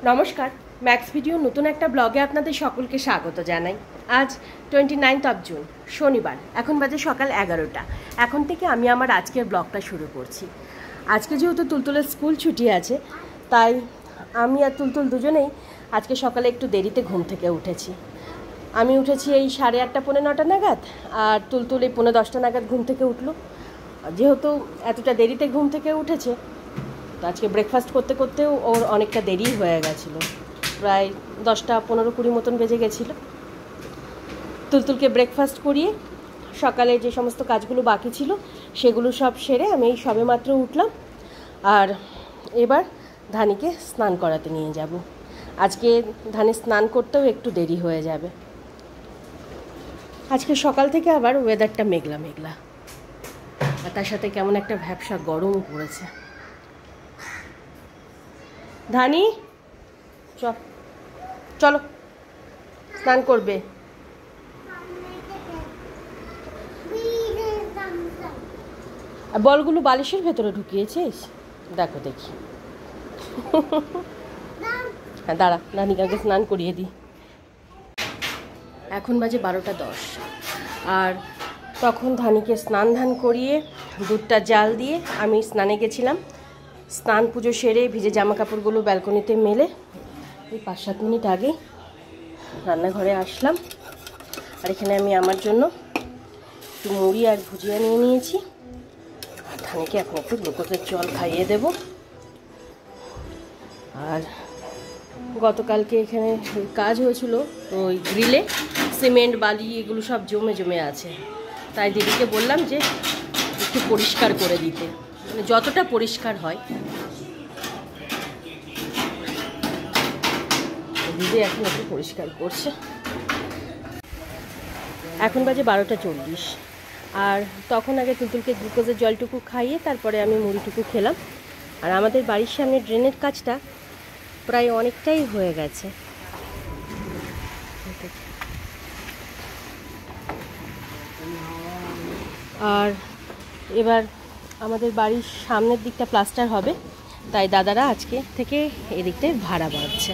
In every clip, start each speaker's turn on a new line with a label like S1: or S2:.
S1: নমস্কার, max video নতুন একটা ব্লগে আপনাদের সকলকে স্বাগত জানাই। আজ 29 জুন শনিবার, এখন বাজে সকাল 11টা। এখন থেকে আমি আমার আজকের ব্লগটা শুরু করছি। আজকে যেহেতু তুলতুলের স্কুল ছুটি আছে, তাই আমি আর তুলতুল দুজনেই আজকে সকালে একটু দেরিতে ঘুম থেকে উঠেছি। আমি উঠেছি এই 8:30 পৌনে 9টা নাগাদ, আর তুলতুল এই পৌনে 10টা নাগাদ ঘুম থেকে উঠলো। যেহেতু এতটা দেরিতে ঘুম থেকে উঠেছে, তো আজকে ব্রেকফাস্ট করতে করতেও ওর অনেকটা দেরি হয়ে গেছিলো, প্রায় 10টা 15-20 মতন বেজে গেছিলো। তুলতুলকে ব্রেকফাস্ট করিয়ে সকালে যে সমস্ত কাজগুলো বাকি ছিল সেগুলো সব সেরে আমি এই সবে মাত্র উঠলাম। আর এবার ধানিকে স্নান করাতে নিয়ে যাব। আজকে ধানি স্নান করতেও একটু দেরি হয়ে যাবে। আজকে সকাল থেকে আবার ওয়েদারটা মেঘলা মেঘলা, আর তার সাথে কেমন একটা ভ্যাপসা গরমও পড়েছে। ধানি চলো স্নান করবে। বলগুলো বালিশের ভেতরে ঢুকিয়েছিস? দেখো দেখি। হ্যাঁ দাঁড়া, ধানিকে আগে স্নান করিয়ে দিই। এখন বাজে 12:10, আর তখন ধানিকে স্নান করিয়ে দুধটা জাল দিয়ে আমি স্নানে গেছিলাম। স্নান পুজো সেরে ভিজে জামা কাপড়গুলো ব্যালকনিতে মেলে এই 5-7 মিনিট আগেই রান্নাঘরে আসলাম। আর এখানে আমি আমার জন্য একটু মুড়ি আর ভুজিয়া নিয়ে নিয়েছি। আর ধানিকে এখন একটু গ্লুকোজের জল খাইয়ে দেব। আর গতকালকে এখানে কাজ হয়েছিল, তো ওই গ্রিলে সিমেন্ট বালি এগুলো সব জমে আছে, তাই দিদিকে বললাম যে একটু পরিষ্কার করে দিতে, মানে যতটা পরিষ্কার হয়। দিদি এখন একটু পরিষ্কার করছে। এখন বাজে 12:40, আর তখন আগে তুলতুলকে গ্লুকোজের জলটুকু খাইয়ে তারপরে আমি মুড়িটুকু খেলাম। আর আমাদের বাড়ির সামনে ড্রেনের কাজটা প্রায় অনেকটাই হয়ে গেছে। আর এবার আমাদের বাড়ির সামনের দিকটা প্লাস্টার হবে, তাই দাদারা আজকে থেকে এদিকটায় ভাড়া বাড়ছে।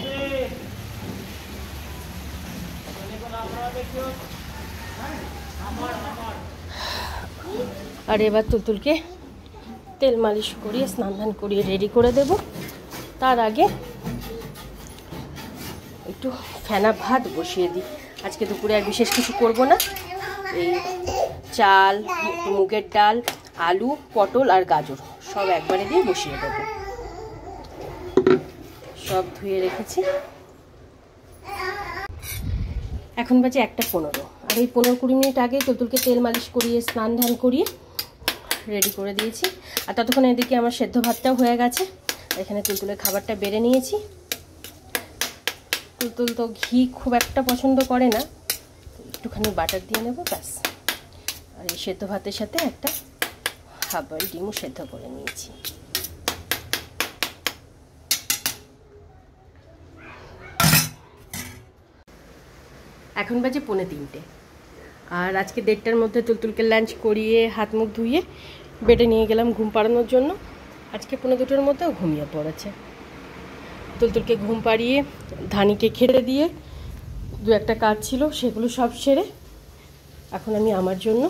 S1: আর এবার তুলতুলকে তেল মালিশ করিয়ে স্নান করিয়ে রেডি করে দেব। তার আগে একটু ফেনা ভাত বসিয়ে দিই। আজকে দুপুরে আর বিশেষ কিছু করব না, এই চাল, মুগের ডাল, আলু, পটল আর গাজর সব একবারে দিয়ে বসিয়ে দেব। সব ধুয়ে রেখেছি। এখন বাজে 1:15, আর এই 15-20 মিনিট আগে তুলতুলকে তেল মালিশ করিয়ে স্নান করিয়ে রেডি করে দিয়েছি। আর ততক্ষণ এদিকে আমার সেদ্ধ ভাতটাও হয়ে গেছে। এখানে তুলতুলের খাবারটা বেড়ে নিয়েছি। তুলতুল তো ঘি খুব একটা পছন্দ করে না, একটুখানি বাটার দিয়ে নেব ব্যাস। আর এই সেদ্ধ ভাতের সাথে একটা হাফ বয়েল ডিমও সেদ্ধ করে নিয়েছি। এখন বাজে 2:45, আর আজকে 1:30টার মধ্যে তুলতুলকে লাঞ্চ করিয়ে হাত মুখ ধুয়ে বেডে নিয়ে গেলাম ঘুম পাড়ানোর জন্য। আজকে 2:45টার মধ্যেও ঘুমিয়ে পড়েছে। তুলতুলকে ঘুম পাড়িয়ে ধানিকে খেতে দিয়ে 2-1টা কাজ ছিল সেগুলো সব সেরে এখন আমি আমার জন্য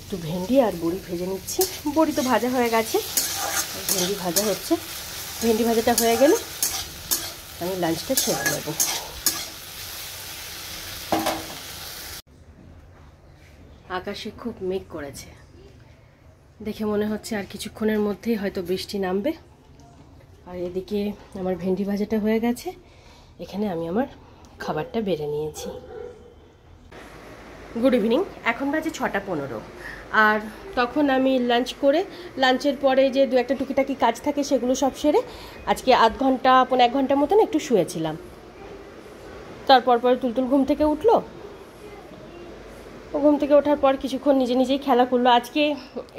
S1: একটু ভেন্ডি আর বড়ি ভেজে নিচ্ছি। বড়ি তো ভাজা হয়ে গেছে, ভেন্ডি ভাজা হচ্ছে। ভেন্ডি ভাজাটা হয়ে গেলে আমি লাঞ্চটা সেরে নেব। আকাশে খুব মেঘ করেছে, দেখে মনে হচ্ছে আর কিছুক্ষণের মধ্যেই হয়তো বৃষ্টি নামবে। আর এদিকে আমার ভেন্ডি ভাজাটা হয়ে গেছে। এখানে আমি আমার খাবারটা বেড়ে নিয়েছি। গুড ইভিনিং, এখন বাজে 6:15, আর তখন আমি লাঞ্চ করে লাঞ্চের পরে যে 2-1টা টুকিটাকি কাজ থাকে সেগুলো সব সেরে আজকে আধ ঘন্টা 1 ঘন্টা মতন একটু শুয়েছিলাম। তারপর পরে তুলতুল ঘুম থেকে উঠলো। ও ঘুম থেকে ওঠার পর কিছুক্ষণ নিজেই খেলা করলো। আজকে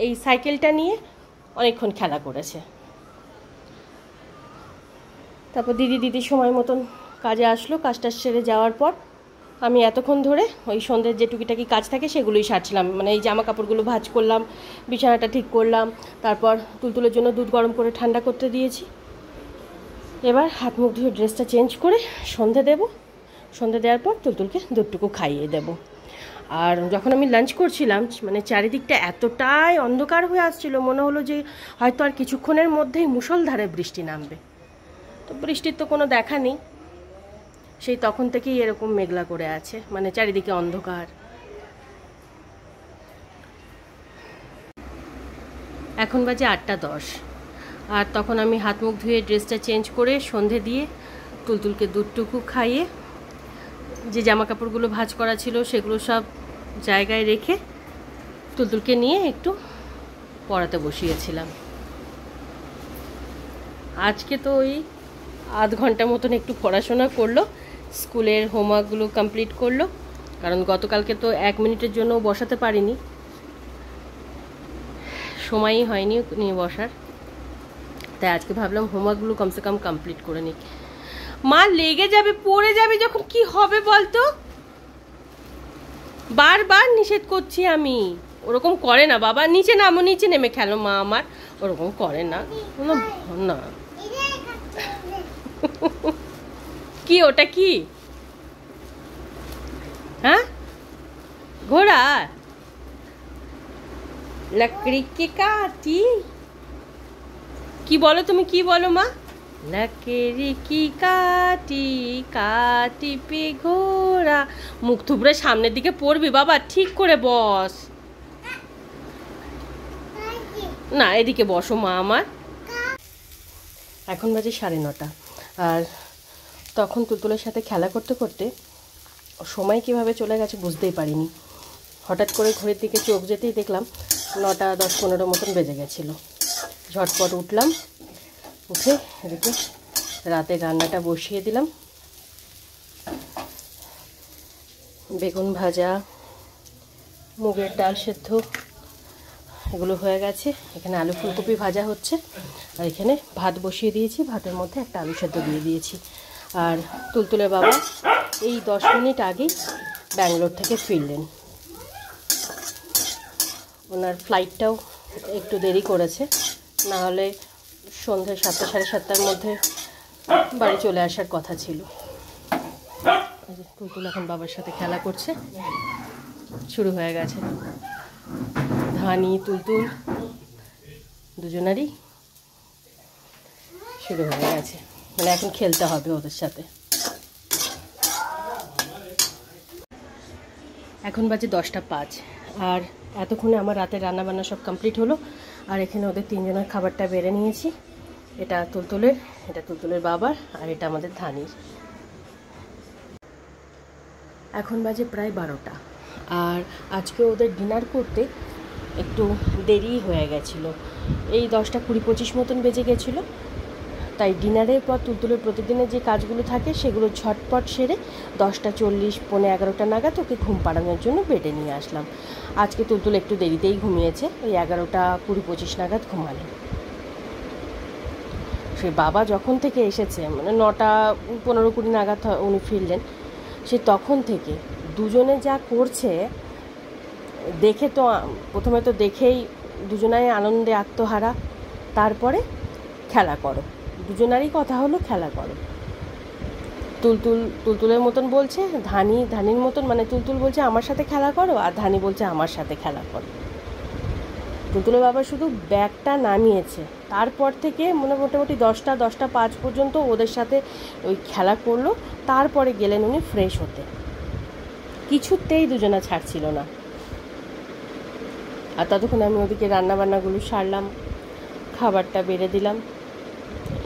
S1: এই সাইকেলটা নিয়ে অনেকক্ষণ খেলা করেছে। তারপর দিদি সময় মতন কাজে আসলো। কাজটা সেরে যাওয়ার পর আমি এতক্ষণ ধরে ওই সন্ধ্যের যে টুকিটাকি কাজ থাকে সেগুলোই সারছিলাম। মানে এই জামা কাপড়গুলো ভাঁজ করলাম, বিছানাটা ঠিক করলাম, তারপর তুলতুলের জন্য দুধ গরম করে ঠান্ডা করতে দিয়েছি। এবার হাত মুখ ধুয়ে ড্রেসটা চেঞ্জ করে সন্ধে দেব, সন্ধে দেওয়ার পর তুলতুলকে দুধটুকু খাইয়ে দেব। আর যখন আমি লাঞ্চ করছিলাম মানে চারিদিকটা এতটাই অন্ধকার হয়ে আসছিল, মনে হলো যে হয়তো আর কিছুক্ষণের মধ্যেই মুষলধারে বৃষ্টি নামবে। তো বৃষ্টির তো কোনো দেখা নেই, সেই তখন থেকেই এরকম মেঘলা করে আছে, মানে চারিদিকে অন্ধকার। এখন বাজে 8:10, আর তখন আমি হাত মুখ ধুয়ে ড্রেসটা চেঞ্জ করে সন্ধে দিয়ে তুলতুলকে দুধটুকু খাইয়ে যে জামা কাপড়গুলো ভাঁজ করা ছিল সেগুলো সব জায়গায় রেখে তুলতুলকে নিয়ে একটু পড়াতে বসিয়েছিলাম। আজকে তো ওই আধ ঘন্টা মতন একটু পড়াশোনা করলো, স্কুলের হোমওয়ার্কগুলো কমপ্লিট করলো, কারণ গতকালকে তো 1 মিনিটের জন্য বসাতে পারিনি, সময়ই হয়নি নিয়ে বসার। তাই আজকে ভাবলাম হোমওয়ার্কগুলো কমসে কম কমপ্লিট করে নিই। মা লেগে যাবে, পড়ে যাবে যখন কি হবে বলতো? বারবার নিষেধ করছি আমি। ওরকম করে না বাবা, নিচে নামো, নিচে নেমে খেলো। মা আমার ওরকম করে না না। কি ওটা কি? হ্যাঁ, ঘোড়া? लकड़ी की काटी কি বলো তুমি? কি বলো মা? लकड़ी की काटी काटी पे घोड़ा। মুখ থুবড়ে সামনের দিকে পড়বি বাবা, ঠিক করে বস। না, এদিকে বসো মা আমার। এখন বাজে 9:30, আর তখন তুলতুলের সাথে খেলা করতে করতে সময় কিভাবে চলে গেছে বুঝতেই পারিনি। হঠাৎ করে ঘড়ির দিকে চোখ যেতেই দেখলাম 9:10-15 মতন বেজে গেছিলো। ঝটপট উঠলাম, উঠে এদিকে রাতে রান্নাটা বসিয়ে দিলাম। বেগুন ভাজা, মুগের ডাল সেদ্ধ এগুলো হয়ে গেছে। এখানে আলু ফুলকপি ভাজা হচ্ছে, আর এখানে ভাত বসিয়ে দিয়েছি, ভাতের মধ্যে একটা আলু সেদ্ধ দিয়ে দিয়েছি। আর তুলতুলের বাবা এই 10 মিনিট আগেই ব্যাঙ্গালোর থেকে ফিরলেন। ওনার ফ্লাইটটাও একটু দেরি করেছে, না হলে সন্ধ্যে 7টা সাড়ে 7টার মধ্যে বাড়ি চলে আসার কথা ছিল। তুলতুল এখন বাবার সাথে খেলা করছে, শুরু হয়ে গেছে। ধানি তুলতুল দুজনারই শুরু হয়ে গেছে, মানে এখন খেলতে হবে ওদের সাথে। এখন বাজে 10:05, আর এতক্ষণে আমার রাতের রান্নাবান্না সব কমপ্লিট হলো। আর এখানে ওদের 3 জনের খাবারটা বেড়ে নিয়েছি। এটা তুলতুলের, এটা তুলতুলের বাবার, আর এটা আমাদের ধানির। এখন বাজে প্রায় 12টা, আর আজকে ওদের ডিনার করতে একটু দেরি হয়ে গেছিলো। এই 10:20-25 মতন বেজে গেছিলো। তাই ডিনারের পর তুলতুলের প্রতিদিনের যে কাজগুলো থাকে সেগুলো ঝটপট সেরে 10:40-11:15 নাগাদ ওকে ঘুম পাড়ানোর জন্য বেডে নিয়ে আসলাম। আজকে তুলতুল একটু দেরিতেই ঘুমিয়েছে, ওই 11:20-25 নাগাদ ঘুমালো। সে বাবা যখন থেকে এসেছে, মানে 9:15-20 নাগাদ উনি ফিরলেন, সে তখন থেকে দুজনে যা করছে দেখে তো, প্রথমে তো দেখেই দুজনাই আনন্দে আত্মহারা। তারপরে খেলা করো, দুজনারই কথা হলো খেলা করো। তুলতুলের মতন বলছে, ধানির মতন, মানে তুলতুল বলছে আমার সাথে খেলা করো, আর ধানি বলছে আমার সাথে খেলা করো। তুলতুলের বাবা শুধু ব্যাগটা নামিয়েছে, তারপর থেকে মোটামুটি 10:05 পর্যন্ত ওদের সাথে ওই খেলা করলো। তারপরে গেলেন উনি ফ্রেশ হতে, কিছুতেই দুজনা ছাড়ছিল না। আর ততক্ষণ আমি ওদিকে রান্নাবান্নাগুলো সারলাম, খাবারটা বেড়ে দিলাম,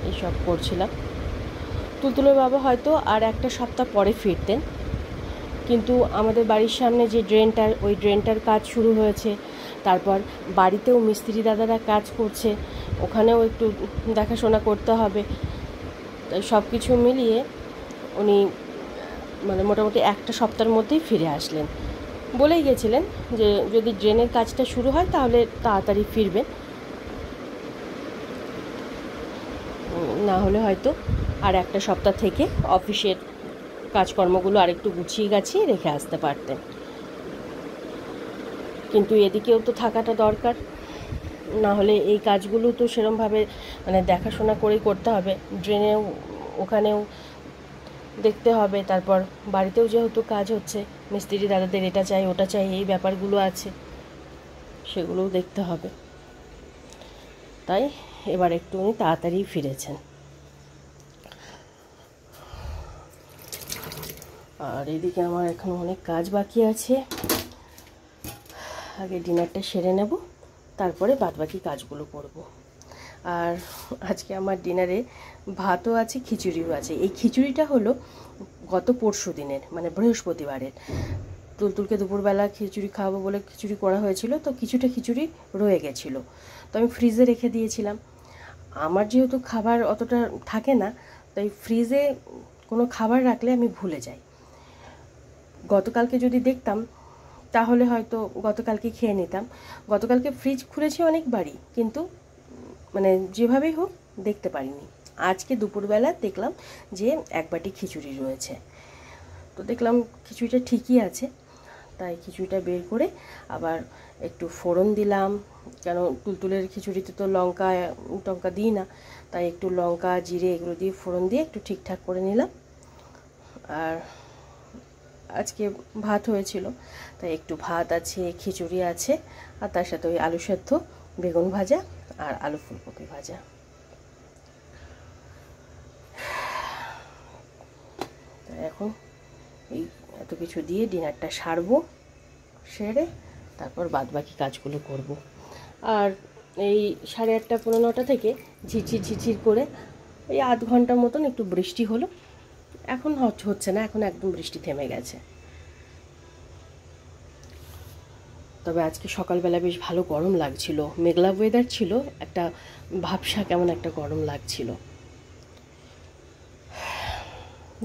S1: এইসব করছিলাম। তুলতুলের বাবা হয়তো আর একটা সপ্তাহ পরে ফিরতেন, কিন্তু আমাদের বাড়ির সামনে যে ড্রেনটার, ওই ড্রেনটার কাজ শুরু হয়েছে। তারপর বাড়িতেও মিস্ত্রি দাদারা কাজ করছে, ওখানেও একটু দেখাশোনা করতে হবে। তাই সব কিছু মিলিয়ে উনি মানে মোটামুটি একটা সপ্তাহের মধ্যেই ফিরে আসলেন। বলেই গেছিলেন যে যদি ড্রেনের কাজটা শুরু হয় তাহলে তাড়াতাড়ি ফিরবেন, না হলে হয়তো আর একটা সপ্তাহ থেকে অফিসের কাজকর্মগুলো আরেকটু গুছিয়ে গাছিয়ে রেখে আসতে পারতেন। কিন্তু এদিকেও তো থাকাটা দরকার, না হলে এই কাজগুলো তো সেরমভাবে মানে দেখাশোনা করেই করতে হবে, ড্রেনেও ওখানেও দেখতে হবে, তারপর বাড়িতেও যেহেতু কাজ হচ্ছে মিস্ত্রি দাদাদের এটা চাই ওটা চাই এই ব্যাপারগুলো আছে, সেগুলোও দেখতে হবে। তাই এবার একটু উনি তাড়াতাড়ি ফিরেছেন। আর এদিকে আমার এখন অনেক কাজ বাকি আছে, আগে ডিনারটা সেরে নেব, তারপরে বাদবাকি কাজগুলো করব। আর আজকে আমার ডিনারে ভাতও আছে, খিচুড়িও আছে। এই খিচুড়িটা হলো গত পরশু দিনের, মানে বৃহস্পতিবারের। তুলতুলকে দুপুরবেলা খিচুড়ি খাওয়াবো বলে খিচুড়ি করা হয়েছিল, তো কিছুটা খিচুড়ি রয়ে গেছিলো, তো আমি ফ্রিজে রেখে দিয়েছিলাম। আমার যেহেতু খাবার অতটা থাকে না, তাই ফ্রিজে কোনো খাবার রাখলে আমি ভুলে যাই। গতকালকে যদি দেখতাম তাহলে হয়তো গতকালকে খেয়ে নিতাম। গতকালকে ফ্রিজ খুলেছি অনেকবারই, কিন্তু মানে যেভাবেই হোক দেখতে পারিনি। আজকে দুপুরবেলা দেখলাম যে এক বাটি খিচুড়ি রয়েছে, তো দেখলাম খিচুড়িটা ঠিকই আছে, তাই খিচুড়িটা বের করে আবার একটু ফোড়ন দিলাম। কেন তুলতুলের খিচুড়িতে তো লঙ্কা টঙ্কা দিই না, তাই একটু লঙ্কা জিরে এগুলো দিয়ে ফোড়ন দিয়ে একটু ঠিকঠাক করে নিলাম। আর আজকে ভাত হয়েছিল, তাই একটু ভাত আছে, খিচুড়ি আছে, আর তার সাথে ওই আলু সেদ্ধ, বেগুন ভাজা আর আলু ফুলকপি ভাজা। এখন এই এত কিছু দিয়ে ডিনারটা সারবো, সেরে তারপর বাদবাকি কাজগুলো করব। আর এই 8:30 পৌনে 9টা থেকে ঝিরঝির ঝিরঝির করে এই আধ ঘন্টার মতন একটু বৃষ্টি হলো। এখন হচ্ছে না, এখন একদম বৃষ্টি থেমে গেছে। তবে আজকে সকালবেলা বেশ ভালো গরম লাগছিল, মেঘলা ওয়েদার ছিল, একটা ভাবসা কেমন একটা গরম লাগছিল।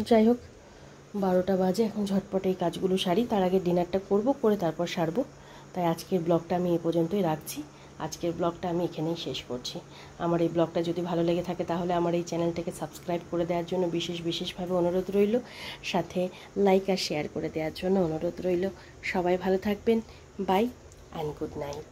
S1: যাই হোক, 12টা বাজে, এখন ঝটপট এই কাজগুলো সারি, তার আগে ডিনারটা করব, করে তারপর সারবো। তাই আজকের ব্লগটা আমি এই পর্যন্তই রাখছি। আজকের ব্লগটা আমি এখানেই শেষ করছি। আমার এই ব্লগটা যদি ভালো লেগে থাকে তাহলে আমার এই চ্যানেলটাকে সাবস্ক্রাইব করে দেওয়ার জন্য বিশেষভাবে অনুরোধ রইল, সাথে লাইক আর শেয়ার করে দেওয়ার জন্য অনুরোধ রইল। সবাই ভালো থাকবেন। Bye and good night.